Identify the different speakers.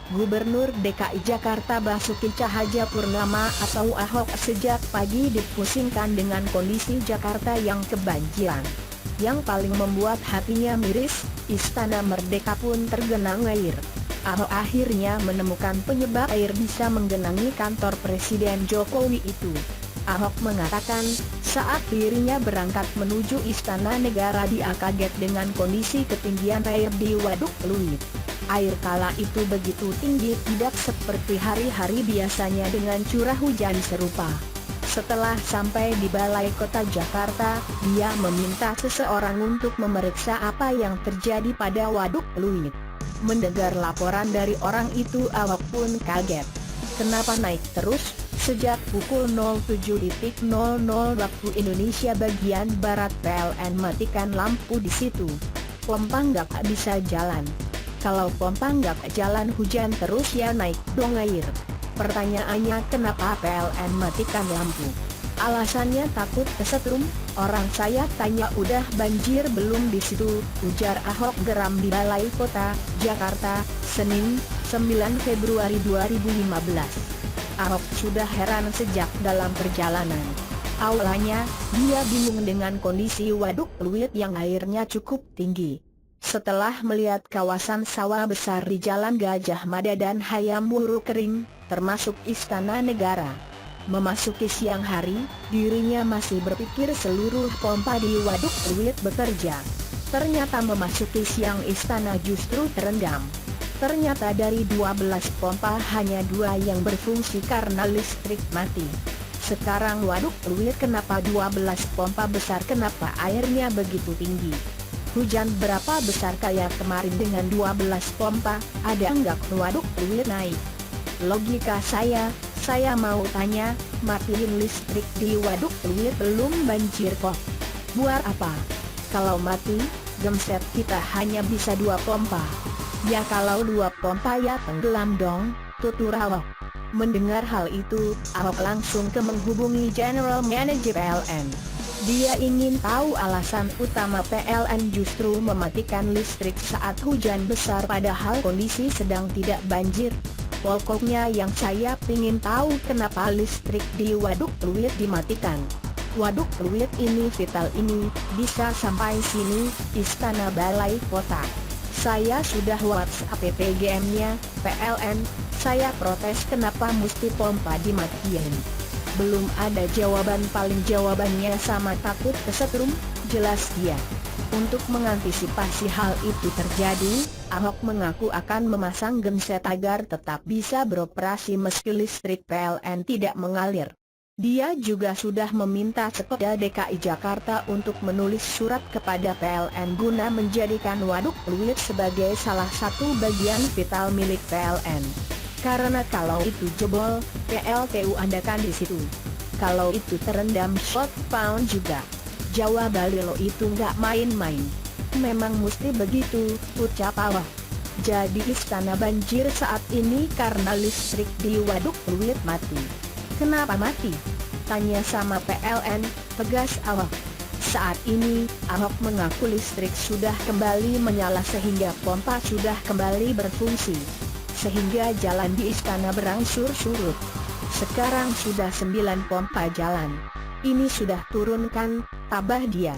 Speaker 1: Gubernur DKI Jakarta Basuki Cahayapurnama atau Ahok sejak pagi dipusingkan dengan kondisi Jakarta yang kebanjiran. Yang paling membuat hatinya miris, Istana Merdeka pun tergenang air. Ahok akhirnya menemukan penyebab air bisa menggenangi kantor Presiden Jokowi itu. Ahok mengatakan, saat dirinya berangkat menuju Istana Negara dia kaget dengan kondisi ketinggian air di Waduk Pluit. Air kala itu begitu tinggi, tidak seperti hari-hari biasanya dengan curah hujan serupa. Setelah sampai di Balai Kota Jakarta, dia meminta seseorang untuk memeriksa apa yang terjadi pada Waduk Pluit. Mendengar laporan dari orang itu, Ahok pun kaget. Kenapa naik terus? Sejak pukul 07.00 waktu Indonesia bagian Barat PLN matikan lampu di situ. Pompa nggak bisa jalan. Kalau pompa nggak jalan hujan terus ya naik dong air. Pertanyaannya kenapa PLN matikan lampu? Alasannya takut kesetrum. Orang saya tanya udah banjir belum di situ, ujar Ahok geram di Balai Kota, Jakarta, Senin, 9 Februari 2015. Ahok sudah heran sejak dalam perjalanan. Awalnya, dia bingung dengan kondisi Waduk Pluit yang airnya cukup tinggi. Setelah melihat kawasan sawah besar di Jalan Gajah Mada dan Hayam Wuruk kering, termasuk Istana Negara. Memasuki siang hari, dirinya masih berpikir seluruh pompa di Waduk Pluit bekerja. Ternyata memasuki siang istana justru terendam. Ternyata dari 12 pompa hanya 2 yang berfungsi karena listrik mati. Sekarang Waduk Pluit kenapa 12 pompa besar, kenapa airnya begitu tinggi? Hujan berapa besar kayak kemarin dengan 12 pompa, ada enggak Waduk Pluit naik? Logika saya mau tanya, matiin listrik di Waduk Pluit belum banjir kok. Buat apa? Kalau mati, gemset kita hanya bisa 2 pompa. Ya kalau 2 pompa ya tenggelam dong, tutur Ahok. Mendengar hal itu, Ahok langsung menghubungi General Manager PLN. Dia ingin tahu alasan utama PLN justru mematikan listrik saat hujan besar padahal kondisi sedang tidak banjir. Pokoknya yang saya ingin tahu kenapa listrik di Waduk Pluit dimatikan. Waduk Pluit ini vital ini, bisa sampai sini, Istana Balai Kota. Saya sudah WhatsApp PGM-nya, PLN, saya protes kenapa mesti pompa dimatiin. Belum ada jawaban, paling jawabannya sama takut kesetrum, jelas dia. Untuk mengantisipasi hal itu terjadi, Ahok mengaku akan memasang genset agar tetap bisa beroperasi meski listrik PLN tidak mengalir. Dia juga sudah meminta Sekda DKI Jakarta untuk menulis surat kepada PLN guna menjadikan Waduk Pluit sebagai salah satu bagian vital milik PLN. Karena kalau itu jebol, PLTU andakan di situ. Kalau itu terendam short pound juga. Jawa Balilo itu nggak main-main. Memang mesti begitu, ucap Ahok. Jadi istana banjir saat ini karena listrik di Waduk Pluit mati. Kenapa mati? Tanya sama PLN, tegas Ahok. Saat ini, Ahok mengaku listrik sudah kembali menyala sehingga pompa sudah kembali berfungsi. Sehingga jalan di istana berangsur surut. Sekarang sudah 9 pompa jalan. Ini sudah turun kan, tabah dia.